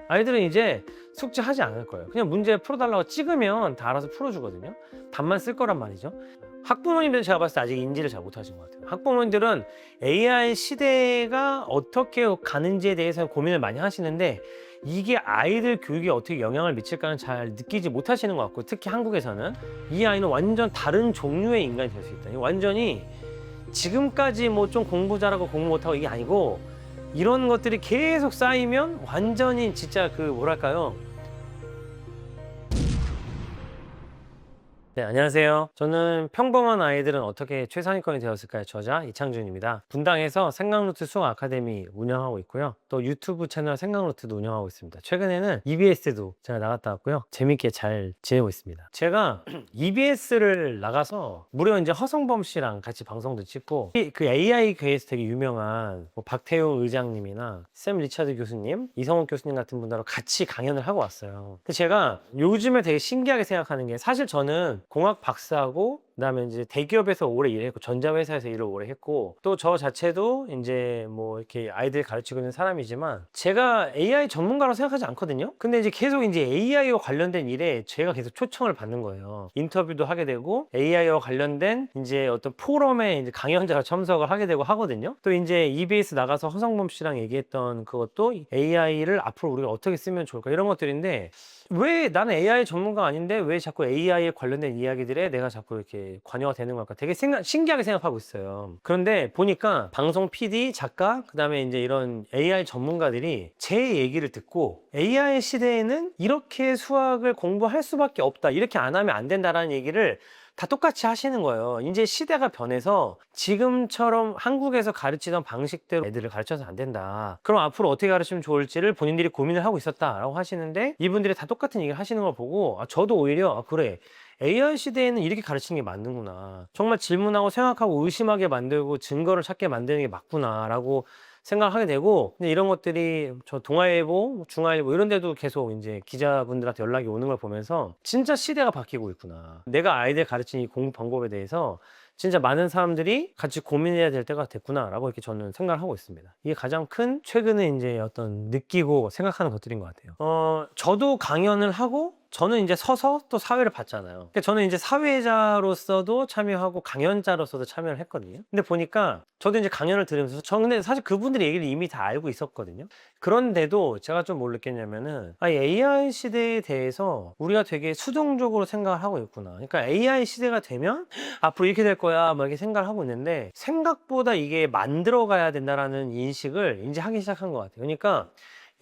아이들은 이제 숙제하지 않을 거예요. 그냥 문제 풀어달라고 찍으면 다 알아서 풀어주거든요. 답만 쓸 거란 말이죠. 학부모님들은 제가 봤을 때 아직 인지를 잘 못하신 것 같아요. 학부모님들은 AI 시대가 어떻게 가는지에 대해서 고민을 많이 하시는데 이게 아이들 교육에 어떻게 영향을 미칠까는 잘 느끼지 못하시는 것 같고, 특히 한국에서는 이 아이는 완전 다른 종류의 인간이 될 수 있다. 완전히 지금까지 뭐 좀 공부 잘하고 공부 못하고 이게 아니고, 이런 것들이 계속 쌓이면 완전히 진짜 그 뭐랄까요. 네, 안녕하세요. 저는 평범한 아이들은 어떻게 최상위권이 되었을까의 저자 이창준입니다. 분당에서 생강루트 수학 아카데미 운영하고 있고요. 또 유튜브 채널 생강루트도 운영하고 있습니다. 최근에는 EBS도 제가 나갔다 왔고요. 재밌게 잘 지내고 있습니다. 제가 EBS를 나가서 무려 이제 허성범 씨랑 같이 방송도 찍고, 그 AI 궤에서 되게 유명한 뭐 박태용 의장님이나 샘 리차드 교수님, 이성욱 교수님 같은 분들하고 같이 강연을 하고 왔어요. 근데 제가 요즘에 되게 신기하게 생각하는 게, 사실 저는 공학 박사고 그다음에 이제 대기업에서 오래 일했고 전자회사에서 일을 오래 했고, 또 저 자체도 이제 뭐 이렇게 아이들 가르치고 있는 사람이지만 제가 AI 전문가라고 생각하지 않거든요. 근데 이제 계속 이제 AI와 관련된 일에 제가 계속 초청을 받는 거예요. 인터뷰도 하게 되고 AI와 관련된 이제 어떤 포럼에 이제 강연자가 참석을 하게 되고 하거든요. 또 이제 EBS 나가서 허성범 씨랑 얘기했던 그것도 AI를 앞으로 우리가 어떻게 쓰면 좋을까, 이런 것들인데, 왜 나는 AI 전문가 아닌데 왜 자꾸 AI에 관련된 이야기들에 내가 자꾸 이렇게 관여가 되는 걸까 되게 신기하게 생각하고 있어요. 그런데 보니까 방송 PD, 작가, 그 다음에 이제 이런 AI 전문가들이 제 얘기를 듣고 AI 시대에는 이렇게 수학을 공부할 수밖에 없다, 이렇게 안 하면 안 된다라는 얘기를 다 똑같이 하시는 거예요. 이제 시대가 변해서 지금처럼 한국에서 가르치던 방식대로 애들을 가르쳐서 안 된다. 그럼 앞으로 어떻게 가르치면 좋을지를 본인들이 고민을 하고 있었다라고 하시는데, 이분들이 다 똑같은 얘기를 하시는 걸 보고 저도 오히려 그래, AI 시대에는 이렇게 가르치는 게 맞는구나. 정말 질문하고 생각하고 의심하게 만들고 증거를 찾게 만드는 게 맞구나라고 생각하게 되고, 근데 이런 것들이 저 동아일보, 중앙일보 이런 데도 계속 이제 기자분들한테 연락이 오는 걸 보면서 진짜 시대가 바뀌고 있구나. 내가 아이들 가르치는 이 공부 방법에 대해서 진짜 많은 사람들이 같이 고민해야 될 때가 됐구나라고 이렇게 저는 생각을 하고 있습니다. 이게 가장 큰 최근에 이제 어떤 느끼고 생각하는 것들인 것 같아요. 저도 강연을 하고 저는 이제 서서 또 사회를 봤잖아요. 그러니까 저는 이제 사회자로서도 참여하고 강연자로서도 참여를 했거든요. 근데 보니까 저도 이제 강연을 들으면서, 저 근데 사실 그분들의 얘기를 이미 다 알고 있었거든요. 그런데도 제가 좀 뭘 느꼈냐면은, AI 시대에 대해서 우리가 되게 수동적으로 생각을 하고 있구나. 그러니까 AI 시대가 되면 앞으로 이렇게 될 거야 막 이렇게 생각을 하고 있는데, 생각보다 이게 만들어 가야 된다라는 인식을 이제 하기 시작한 것 같아요. 그러니까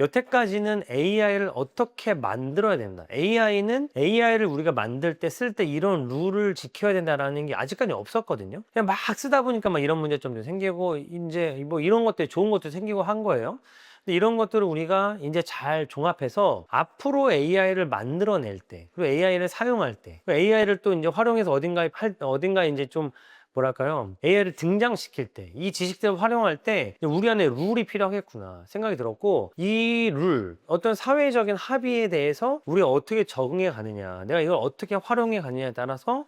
여태까지는 AI를 어떻게 만들어야 된다, AI는 AI를 우리가 만들 때 쓸 때 이런 룰을 지켜야 된다라는 게 아직까지 없었거든요. 그냥 막 쓰다 보니까 막 이런 문제점도 생기고 이제 뭐 이런 것들 좋은 것도 생기고 한 거예요. 근데 이런 것들을 우리가 이제 잘 종합해서 앞으로 AI를 만들어낼 때, 그리고 AI를 사용할 때, AI를 또 이제 활용해서 어딘가에 이제 좀 뭐랄까요, AI를 등장시킬 때, 이 지식들을 활용할 때 우리 안에 룰이 필요하겠구나 생각이 들었고, 이 룰, 어떤 사회적인 합의에 대해서 우리가 어떻게 적응해 가느냐, 내가 이걸 어떻게 활용해 가느냐에 따라서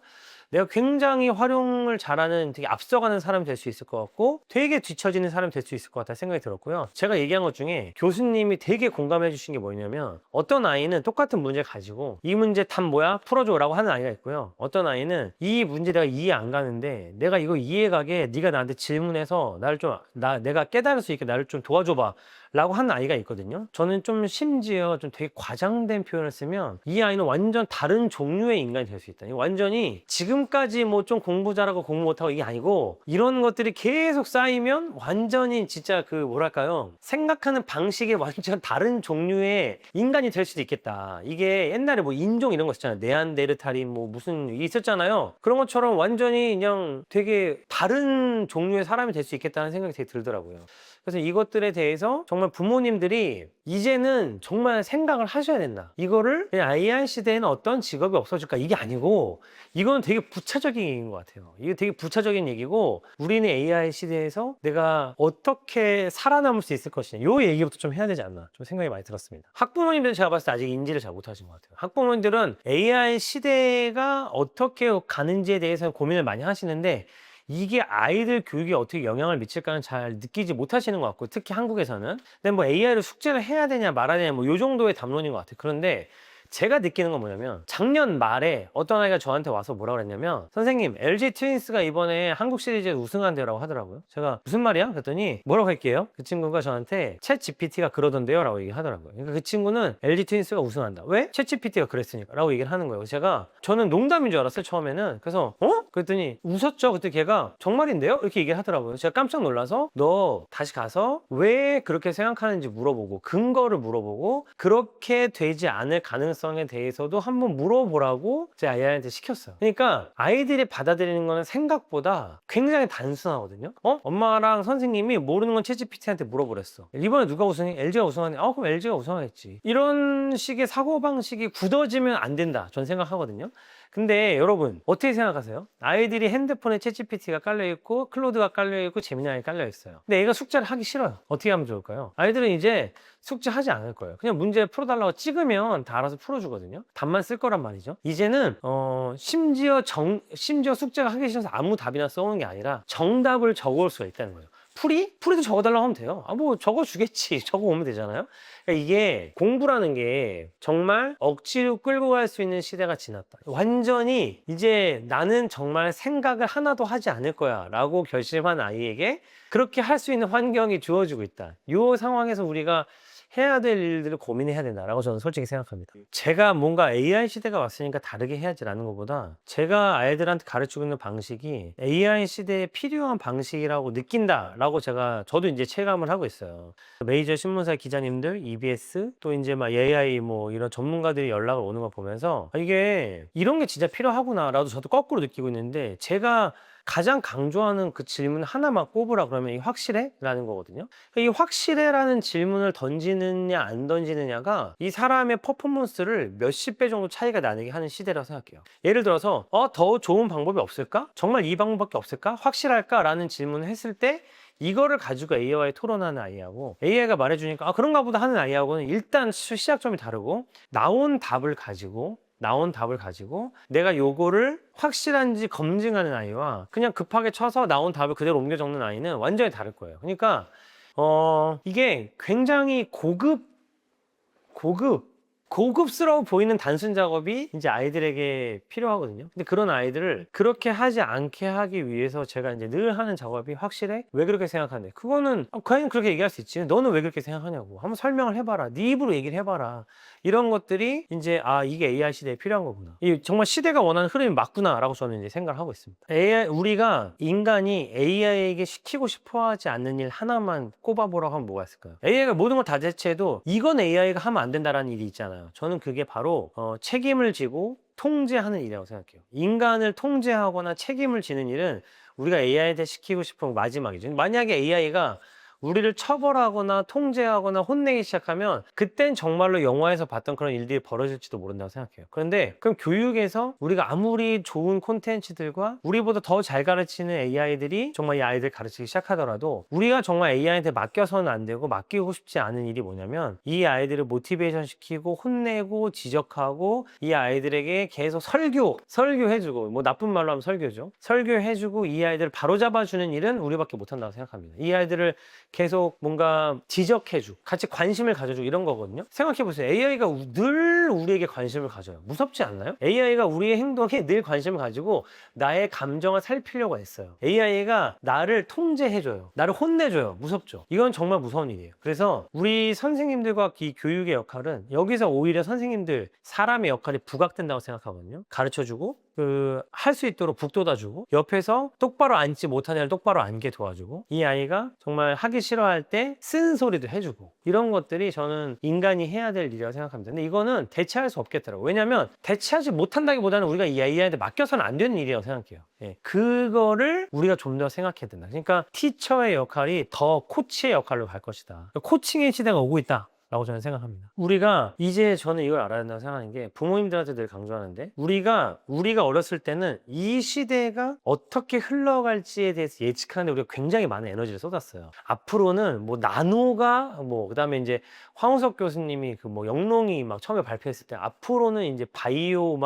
내가 굉장히 활용을 잘하는 되게 앞서가는 사람이 될 수 있을 것 같고, 되게 뒤처지는 사람이 될 수 있을 것 같다 생각이 들었고요. 제가 얘기한 것 중에 교수님이 되게 공감해 주신 게 뭐냐면, 어떤 아이는 똑같은 문제 가지고 이 문제 답 뭐야? 풀어줘 라고 하는 아이가 있고요. 어떤 아이는 이 문제 내가 이해 안 가는데 내가 이거 이해 가게 네가 나한테 질문해서 내가 깨달을 수 있게 나를 좀 도와줘봐 라고 하는 아이가 있거든요. 저는 좀 심지어 좀 되게 과장된 표현을 쓰면 이 아이는 완전 다른 종류의 인간이 될 수 있다. 완전히 지금까지 뭐 좀 공부 잘하고 공부 못하고 이게 아니고, 이런 것들이 계속 쌓이면 완전히 진짜 그 뭐랄까요, 생각하는 방식이 완전 다른 종류의 인간이 될 수도 있겠다. 이게 옛날에 뭐 인종 이런 거 있었잖아요. 네안데르탈인 뭐 무슨 있었잖아요. 그런 것처럼 완전히 그냥 되게 다른 종류의 사람이 될 수 있겠다는 생각이 되게 들더라고요. 그래서 이것들에 대해서 정말 부모님들이 이제는 정말 생각을 하셔야 된다. 이거를 그냥 AI 시대에는 어떤 직업이 없어질까 이게 아니고, 이건 되게 부차적인 얘기인 것 같아요. 이게 되게 부차적인 얘기고, 우리는 AI 시대에서 내가 어떻게 살아남을 수 있을 것이냐, 요 얘기부터 좀 해야 되지 않나 좀 생각이 많이 들었습니다. 학부모님들은 제가 봤을 때 아직 인지를 잘 못하신 것 같아요. 학부모님들은 AI 시대가 어떻게 가는지에 대해서 고민을 많이 하시는데 이게 아이들 교육에 어떻게 영향을 미칠까는 잘 느끼지 못하시는 것 같고, 특히 한국에서는. 근데 뭐 AI를 숙제를 해야 되냐 말아야 되냐 뭐 요 정도의 담론인 것 같아요. 그런데 제가 느끼는 건 뭐냐면, 작년 말에 어떤 아이가 저한테 와서 뭐라 그랬냐면, 선생님 LG 트윈스가 이번에 한국 시리즈에 우승한대요라고 하더라고요. 제가 무슨 말이야? 그랬더니 뭐라고 할게요? 그 친구가 저한테 챗 GPT가 그러던데요 라고 얘기하더라고요. 그러니까 그 친구는 LG 트윈스가 우승한다. 왜? 챗 GPT가 그랬으니까 라고 얘기를 하는 거예요. 저는 농담인 줄 알았어요, 처음에는. 그래서 그랬더니 웃었죠. 그때 걔가 정말인데요? 이렇게 얘기를 하더라고요. 제가 깜짝 놀라서, 너 다시 가서 왜 그렇게 생각하는지 물어보고 근거를 물어보고 그렇게 되지 않을 가능성에 대해서도 한번 물어보라고 제 아이한테 시켰어요. 그러니까 아이들이 받아들이는 거는 생각보다 굉장히 단순하거든요. 엄마랑 선생님이 모르는 건 챗GPT한테 물어보랬어. 이번에 누가 우승해? LG가 우승하네. 그럼 LG가 우승하겠지. 이런 식의 사고방식이 굳어지면 안 된다, 전 생각하거든요. 근데 여러분 어떻게 생각하세요? 아이들이 핸드폰에 챗GPT가 깔려있고 클로드가 깔려있고 제미나이 깔려있어요. 근데 얘가 숙제를 하기 싫어요. 어떻게 하면 좋을까요? 아이들은 이제 숙제하지 않을 거예요. 그냥 문제 풀어달라고 찍으면 다 알아서 풀어주거든요. 답만 쓸 거란 말이죠. 이제는 심지어 숙제가 하기 싫어서 아무 답이나 써오는 게 아니라 정답을 적어올 수가 있다는 거예요. 풀이도 적어달라고 하면 돼요. 뭐 적어주겠지. 적어오면 되잖아요. 그러니까 이게 공부라는 게 정말 억지로 끌고 갈 수 있는 시대가 지났다. 완전히 이제 나는 정말 생각을 하나도 하지 않을 거야 라고 결심한 아이에게 그렇게 할 수 있는 환경이 주어지고 있다. 이 상황에서 우리가 해야 될 일들을 고민해야 된다라고 저는 솔직히 생각합니다. 제가 뭔가 AI 시대가 왔으니까 다르게 해야지라는 것보다, 제가 아이들한테 가르치고 있는 방식이 AI 시대에 필요한 방식이라고 느낀다라고 저도 이제 체감을 하고 있어요. 메이저 신문사 기자님들, EBS, 또 이제 막 AI 뭐 이런 전문가들이 연락을 오는 거 보면서 이게 이런 게 진짜 필요하구나라도 저도 거꾸로 느끼고 있는데, 제가 가장 강조하는 그 질문 하나만 꼽으라 그러면 이 확실해? 라는 거거든요. 이 확실해? 라는 질문을 던지느냐 안 던지느냐가 이 사람의 퍼포먼스를 몇십 배 정도 차이가 나게 하는 시대라고 생각해요. 예를 들어서 더 좋은 방법이 없을까? 정말 이 방법밖에 없을까? 확실할까? 라는 질문을 했을 때 이거를 가지고 AI와의 토론하는 아이하고 AI가 말해주니까 그런가 보다 하는 아이하고는 일단 시작점이 다르고, 나온 답을 가지고 내가 요거를 확실한지 검증하는 아이와 그냥 급하게 쳐서 나온 답을 그대로 옮겨 적는 아이는 완전히 다를 거예요. 그러니까 이게 굉장히 고급스러워 보이는 단순 작업이 이제 아이들에게 필요하거든요. 근데 그런 아이들을 그렇게 하지 않게 하기 위해서 제가 이제 늘 하는 작업이, 확실해? 왜 그렇게 생각하는데? 그거는 그냥 그렇게 얘기할 수 있지. 너는 왜 그렇게 생각하냐고. 한번 설명을 해봐라. 네 입으로 얘기를 해봐라. 이런 것들이 이제 이게 AI 시대에 필요한 거구나. 이 정말 시대가 원하는 흐름이 맞구나라고 저는 이제 생각을 하고 있습니다. 우리가 인간이 AI에게 시키고 싶어하지 않는 일 하나만 꼽아보라고 하면 뭐가 있을까요? AI가 모든 걸 다 대체해도 이건 AI가 하면 안 된다라는 일이 있잖아요. 저는 그게 바로 책임을 지고 통제하는 일이라고 생각해요. 인간을 통제하거나 책임을 지는 일은 우리가 AI한테 시키고 싶은 마지막이죠. 만약에 AI가 우리를 처벌하거나 통제하거나 혼내기 시작하면 그땐 정말로 영화에서 봤던 그런 일들이 벌어질지도 모른다고 생각해요. 그런데 그럼 교육에서 우리가 아무리 좋은 콘텐츠들과 우리보다 더 잘 가르치는 AI들이 정말 이 아이들 가르치기 시작하더라도, 우리가 정말 AI한테 맡겨서는 안 되고 맡기고 싶지 않은 일이 뭐냐면, 이 아이들을 모티베이션 시키고 혼내고 지적하고 이 아이들에게 계속 설교해주고, 뭐 나쁜 말로 하면 설교죠. 설교해주고 이 아이들을 바로잡아주는 일은 우리밖에 못한다고 생각합니다. 이 아이들을 계속 뭔가 지적해주고 같이 관심을 가져주고 이런 거거든요. 생각해보세요. AI가 늘 우리에게 관심을 가져요. 무섭지 않나요? AI가 우리의 행동에 늘 관심을 가지고 나의 감정을 살피려고 했어요. AI가 나를 통제해줘요. 나를 혼내줘요. 무섭죠? 이건 정말 무서운 일이에요. 그래서 우리 선생님들과 이 교육의 역할은 여기서 오히려 선생님들, 사람의 역할이 부각된다고 생각하거든요. 가르쳐주고 할 수 있도록 북돋아주고, 옆에서 똑바로 앉지 못한 애를 똑바로 앉게 도와주고, 이 아이가 정말 하기 싫어할 때 쓴 소리도 해주고, 이런 것들이 저는 인간이 해야 될 일이라고 생각합니다. 근데 이거는 대체할 수 없겠더라고요. 왜냐하면 대체하지 못한다기보다는 우리가 이 아이한테 맡겨서는 안 되는 일이라고 생각해요. 그거를 우리가 좀 더 생각해야 된다. 그러니까 티처의 역할이 더 코치의 역할로 갈 것이다. 코칭의 시대가 오고 있다 라고 저는 생각합니다. 우리가 이제, 저는 이걸 알아야 된다고 생각하는 게, 부모님들한테 늘 강조하는데, 우리가 어렸을 때는 이 시대가 어떻게 흘러갈지에 대해서 예측하는데 우리가 굉장히 많은 에너지를 쏟았어요. 앞으로는 뭐 나노가 그다음에 이제 황우석 교수님이 영롱이 막 처음에 발표했을 때, 앞으로는 이제 바이오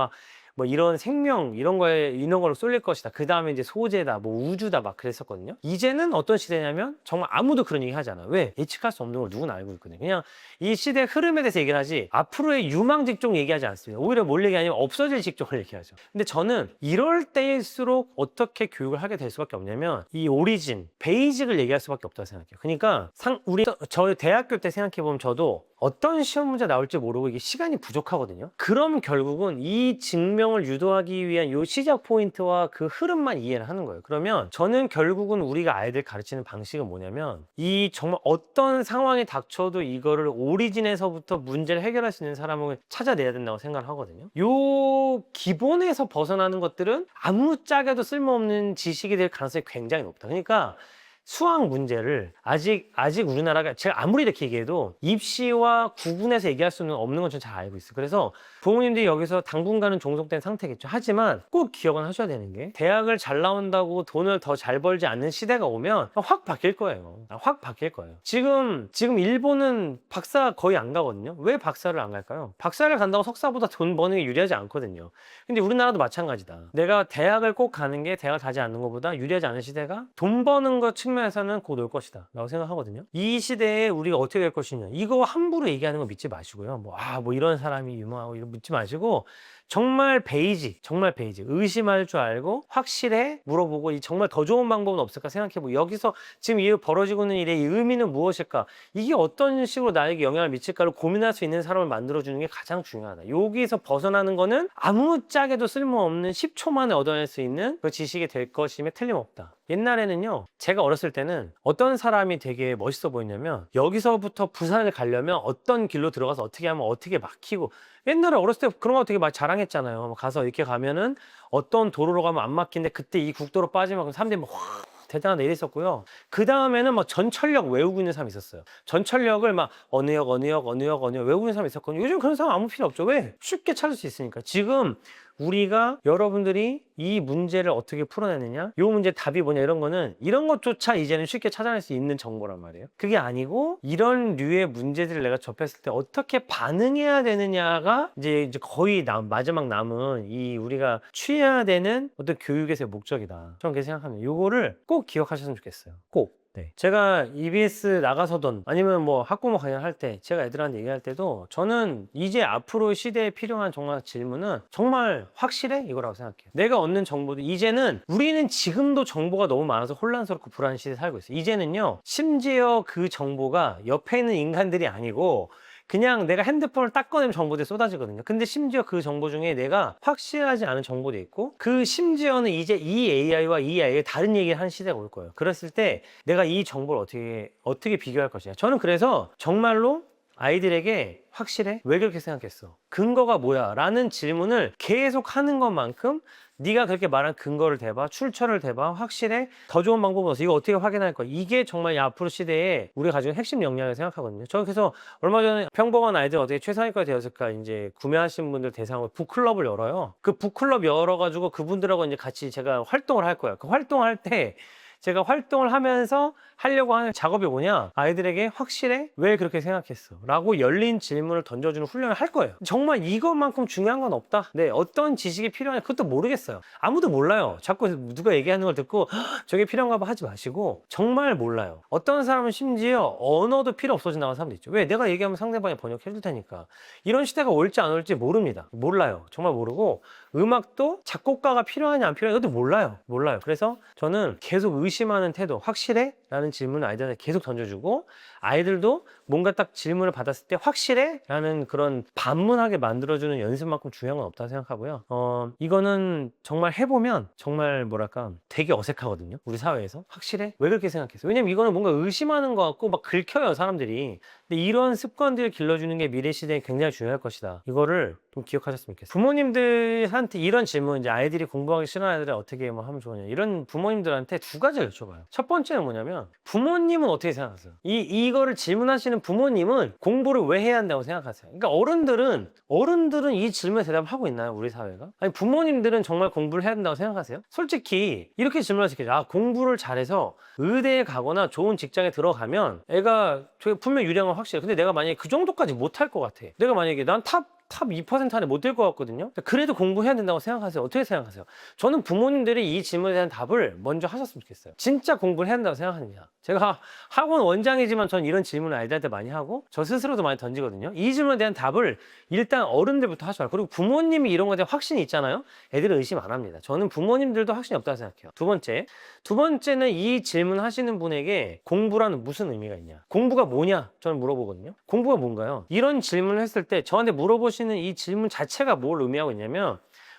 뭐 이런 생명 이런 걸로 쏠릴 것이다. 그 다음에 이제 소재다, 뭐 우주다 막 그랬었거든요. 이제는 어떤 시대냐면 정말 아무도 그런 얘기 하지 않아. 왜? 예측할 수 없는 걸 누구나 알고 있거든요. 그냥 이 시대의 흐름에 대해서 얘기를 하지 앞으로의 유망 직종 얘기하지 않습니다. 오히려 뭘 얘기하냐면 없어질 직종을 얘기하죠. 근데 저는 이럴 때일수록 어떻게 교육을 하게 될 수밖에 없냐면 이 오리진, 베이직을 얘기할 수밖에 없다고 생각해요. 그러니까 저 대학교 때 생각해보면 저도 어떤 시험 문제 나올지 모르고 이게 시간이 부족하거든요. 그럼 결국은 이 증명을 유도하기 위한 요 시작 포인트와 그 흐름만 이해를 하는 거예요. 그러면 저는 결국은 우리가 아이들 가르치는 방식은 뭐냐면 이 정말 어떤 상황이 닥쳐도 이거를 오리진에서부터 문제를 해결할 수 있는 사람을 찾아내야 된다고 생각을 하거든요. 요 기본에서 벗어나는 것들은 아무짝에도 쓸모없는 지식이 될 가능성이 굉장히 높다. 그러니까 수학 문제를 아직 우리나라가 제가 아무리 이렇게 얘기해도 입시와 구분해서 얘기할 수는 없는 건 전 잘 알고 있어요. 그래서 부모님들이 여기서 당분간은 종속된 상태겠죠. 하지만 꼭 기억은 하셔야 되는 게 대학을 잘 나온다고 돈을 더 잘 벌지 않는 시대가 오면 확 바뀔 거예요. 확 바뀔 거예요. 지금 일본은 박사 거의 안 가거든요. 왜 박사를 안 갈까요? 박사를 간다고 석사보다 돈 버는 게 유리하지 않거든요. 근데 우리나라도 마찬가지다. 내가 대학을 꼭 가는 게 대학을 가지 않는 것보다 유리하지 않은 시대가 돈 버는 것 측면에서는 곧 올 것이다 라고 생각하거든요. 이 시대에 우리가 어떻게 될 것이냐 이거 함부로 얘기하는 거 믿지 마시고요. 뭐 이런 사람이 유명하고 이런 믿지 마시고 정말 베이직 의심할 줄 알고 확실해 물어보고 정말 더 좋은 방법은 없을까 생각해보고 여기서 지금 이 벌어지고 있는 일의 이 의미는 무엇일까, 이게 어떤 식으로 나에게 영향을 미칠까를 고민할 수 있는 사람을 만들어주는 게 가장 중요하다. 여기서 벗어나는 거는 아무짝에도 쓸모없는 10초 만에 얻어낼 수 있는 그 지식이 될 것임에 틀림없다. 옛날에는요, 제가 어렸을 때는 어떤 사람이 되게 멋있어 보이냐면 여기서부터 부산을 가려면 어떤 길로 들어가서 어떻게 하면 어떻게 막히고, 옛날에 어렸을 때 그런 거 되게 막 자랑했잖아요. 가서 이렇게 가면은 어떤 도로로 가면 안 막히는데 그때 이 국도로 빠지면 사람들이 막 대단하다 이랬었고요. 그 다음에는 막 전철역 외우고 있는 사람이 있었어요. 전철역을 막 어느 역 외우고 있는 사람이 있었거든요. 요즘 그런 사람 아무 필요 없죠. 왜? 쉽게 찾을 수 있으니까. 지금 우리가 여러분들이 이 문제를 어떻게 풀어내느냐, 이 문제 답이 뭐냐, 이런 것조차 이제는 쉽게 찾아낼 수 있는 정보란 말이에요. 그게 아니고 이런 류의 문제들을 내가 접했을 때 어떻게 반응해야 되느냐가 이제 거의 마지막 남은 이 우리가 취해야 되는 어떤 교육에서의 목적이다. 저는 그렇게 생각합니다. 이거를 꼭 기억하셨으면 좋겠어요. 꼭. 네. 제가 EBS 나가서든 아니면 뭐 학부모 강연할 때 제가 애들한테 얘기할 때도 저는 이제 앞으로 시대에 필요한 정말 질문은 정말 확실해? 이거라고 생각해요. 내가 얻는 정보도 이제는 우리는 지금도 정보가 너무 많아서 혼란스럽고 불안한 시대에 살고 있어요. 이제는요, 심지어 그 정보가 옆에 있는 인간들이 아니고 그냥 내가 핸드폰을 딱 꺼내면 정보들이 쏟아지거든요. 근데 심지어 그 정보 중에 내가 확실하지 않은 정보도 있고, 그 심지어는 이제 이 AI와 이 AI가 다른 얘기를 하는 시대가 올 거예요. 그랬을 때 내가 이 정보를 어떻게 비교할 것이냐. 저는 그래서 정말로 아이들에게 확실해? 왜 그렇게 생각했어? 근거가 뭐야? 라는 질문을 계속 하는 것만큼 네가 그렇게 말한 근거를 대봐, 출처를 대봐, 확실해? 더 좋은 방법은 없어. 이거 어떻게 확인할 거야? 이게 정말 앞으로 시대에 우리가 가지고 있는 핵심 역량이라고 생각하거든요. 저는 그래서 얼마 전에 평범한 아이들 어떻게 최상위까지 되었을까 이제 구매하신 분들 대상으로 북클럽을 열어요. 그 북클럽 열어가지고 그분들하고 이제 같이 제가 활동을 할 거예요. 그 활동할 때 제가 활동을 하면서 하려고 하는 작업이 뭐냐, 아이들에게 확실해? 왜 그렇게 생각했어? 라고 열린 질문을 던져주는 훈련을 할 거예요. 정말 이것만큼 중요한 건 없다. 네, 어떤 지식이 필요하냐 그것도 모르겠어요. 아무도 몰라요. 자꾸 누가 얘기하는 걸 듣고 저게 필요한가 봐 하지 마시고, 정말 몰라요. 어떤 사람은 심지어 언어도 필요 없어져 나가는 사람도 있죠. 왜? 내가 얘기하면 상대방이 번역해 줄 테니까. 이런 시대가 올지 안 올지 모릅니다. 몰라요. 정말 모르고, 음악도 작곡가가 필요하냐 안 필요하냐 이것도 몰라요. 그래서 저는 계속 의심하는 태도, 확실해? 라는 질문을 아이들한테 계속 던져주고, 아이들도 뭔가 딱 질문을 받았을 때 확실해? 라는 그런 반문하게 만들어주는 연습만큼 중요한 건 없다고 생각하고요. 이거는 정말 해보면 정말 뭐랄까 되게 어색하거든요. 우리 사회에서. 확실해? 왜 그렇게 생각했어? 왜냐면 이거는 뭔가 의심하는 것 같고 막 긁혀요, 사람들이. 근데 이런 습관들을 길러주는 게 미래 시대에 굉장히 중요할 것이다. 이거를 좀 기억하셨으면 좋겠어요. 부모님들한테 이런 질문, 이제 아이들이 공부하기 싫어하는 아이들을 어떻게 뭐 하면 좋으냐, 이런 부모님들한테 두 가지를 여쭤봐요. 첫 번째는 뭐냐면, 부모님은 어떻게 생각하세요? 이거를 질문하시는 부모님은 공부를 왜 해야 한다고 생각하세요? 그러니까 어른들은 이 질문에 대답을 하고 있나요, 우리 사회가? 아니, 부모님들은 정말 공부를 해야 된다고 생각하세요? 솔직히 이렇게 질문할 수 있겠죠. 공부를 잘해서 의대에 가거나 좋은 직장에 들어가면 애가 분명 유량은 확실해. 근데 내가 만약에 그 정도까지 못할 것 같아. 내가 만약에 난 탑 탑 2% 안에 못 들 것 같거든요. 그래도 공부해야 된다고 생각하세요? 어떻게 생각하세요? 저는 부모님들이 이 질문에 대한 답을 먼저 하셨으면 좋겠어요. 진짜 공부를 해야 된다고 생각하느냐? 제가 학원 원장이지만 전 이런 질문을 아이들한테 많이 하고 저 스스로도 많이 던지거든요. 이 질문에 대한 답을 일단 어른들부터 하지 말고, 그리고 부모님이 이런 거에 대한 확신이 있잖아요. 애들은 의심 안 합니다. 저는 부모님들도 확신이 없다고 생각해요. 두 번째는 이 질문 하시는 분에게 공부라는 무슨 의미가 있냐? 공부가 뭐냐? 저는 물어보거든요. 공부가 뭔가요? 이런 질문을 했을 때 저한테 물어보시는 이 질문 자체가 뭘 의미하고 있냐면,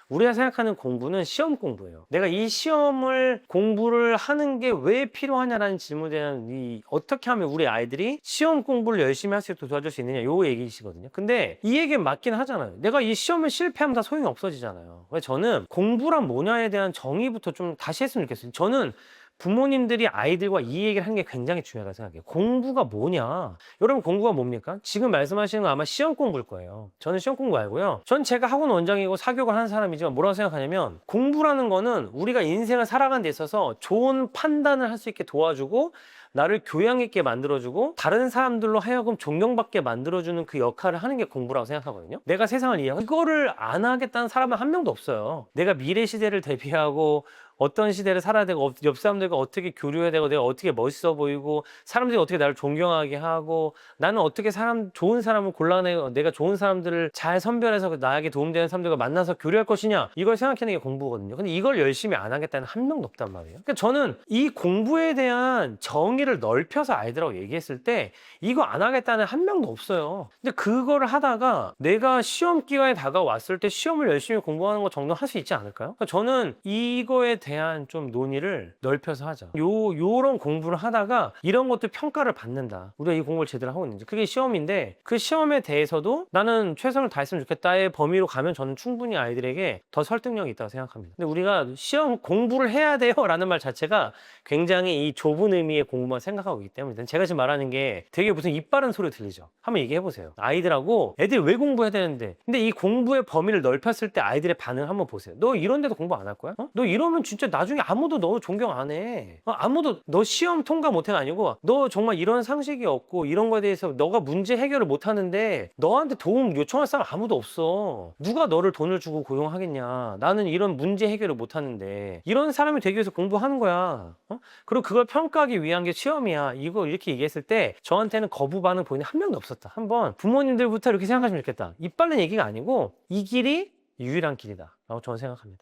우리가 생각하는 공부는 시험 공부예요. 내가 이 시험을 공부를 하는 게 왜 필요하냐라는 질문에 대한 어떻게 하면 우리 아이들이 시험 공부를 열심히 할 수 있도록 도와줄 수 있느냐, 요 얘기시거든요. 근데 이 얘기에 맞긴 하잖아요. 내가 이 시험을 실패하면 다 소용이 없어지잖아요. 그래서 저는 공부란 뭐냐에 대한 정의부터 좀 다시 했으면 좋겠어요. 저는 부모님들이 아이들과 이 얘기를 하는 게 굉장히 중요하다고 생각해요. 공부가 뭐냐? 여러분, 공부가 뭡니까? 지금 말씀하시는 건 아마 시험 공부일 거예요. 저는 시험 공부 알고요. 전 제가 학원 원장이고 사교육을 하는 사람이지만 뭐라고 생각하냐면, 공부라는 거는 우리가 인생을 살아가는 데 있어서 좋은 판단을 할 수 있게 도와주고 나를 교양 있게 만들어주고 다른 사람들로 하여금 존경받게 만들어주는 그 역할을 하는 게 공부라고 생각하거든요. 내가 세상을 이해하고 이거를 안 하겠다는 사람은 한 명도 없어요. 내가 미래 시대를 대비하고 어떤 시대를 살아야 되고 옆 사람들과 어떻게 교류해야 되고 내가 어떻게 멋있어 보이고 사람들이 어떻게 나를 존경하게 하고 나는 어떻게 좋은 사람을 골라내고 내가 좋은 사람들을 잘 선별해서 나에게 도움되는 사람들과 만나서 교류할 것이냐, 이걸 생각하는 게 공부거든요. 근데 이걸 열심히 안 하겠다는 한 명도 없단 말이에요. 그러니까 저는 이 공부에 대한 정의를 넓혀서 아이들하고 얘기했을 때 이거 안 하겠다는 한 명도 없어요. 근데 그거를 하다가 내가 시험 기간에 다가왔을 때 시험을 열심히 공부하는 것 정도 할 수 있지 않을까요? 그러니까 저는 이거에 대한 좀 논의를 넓혀서 하자. 요런 공부를 하다가 이런 것도 평가를 받는다. 우리가 이 공부를 제대로 하고 있는지. 그게 시험인데 그 시험에 대해서도 나는 최선을 다했으면 좋겠다의 범위로 가면 저는 충분히 아이들에게 더 설득력이 있다고 생각합니다. 근데 우리가 시험 공부를 해야 돼요 라는 말 자체가 굉장히 이 좁은 의미의 공부만 생각하고 있기 때문에 제가 지금 말하는 게 되게 무슨 입 바른 소리 들리죠. 한번 얘기해 보세요. 아이들하고 애들이 왜 공부해야 되는데, 근데 이 공부의 범위를 넓혔을 때 아이들의 반응 한번 보세요. 너 이런 데도 공부 안 할 거야? 너 이러면 진짜 나중에 아무도 너 존경 안 해. 아무도 너 시험 통과 못해가 아니고 너 정말 이런 상식이 없고 이런 거에 대해서 너가 문제 해결을 못 하는데 너한테 도움 요청할 사람 아무도 없어. 누가 너를 돈을 주고 고용하겠냐. 나는 이런 문제 해결을 못 하는데 이런 사람이 되기 위해서 공부하는 거야. 그리고 그걸 평가하기 위한 게 시험이야. 이거 이렇게 얘기했을 때 저한테는 거부 반응 보이는 한 명도 없었다. 한번 부모님들부터 이렇게 생각하시면 좋겠다. 입 바른 얘기가 아니고 이 길이 유일한 길이다 라고 저는 생각합니다.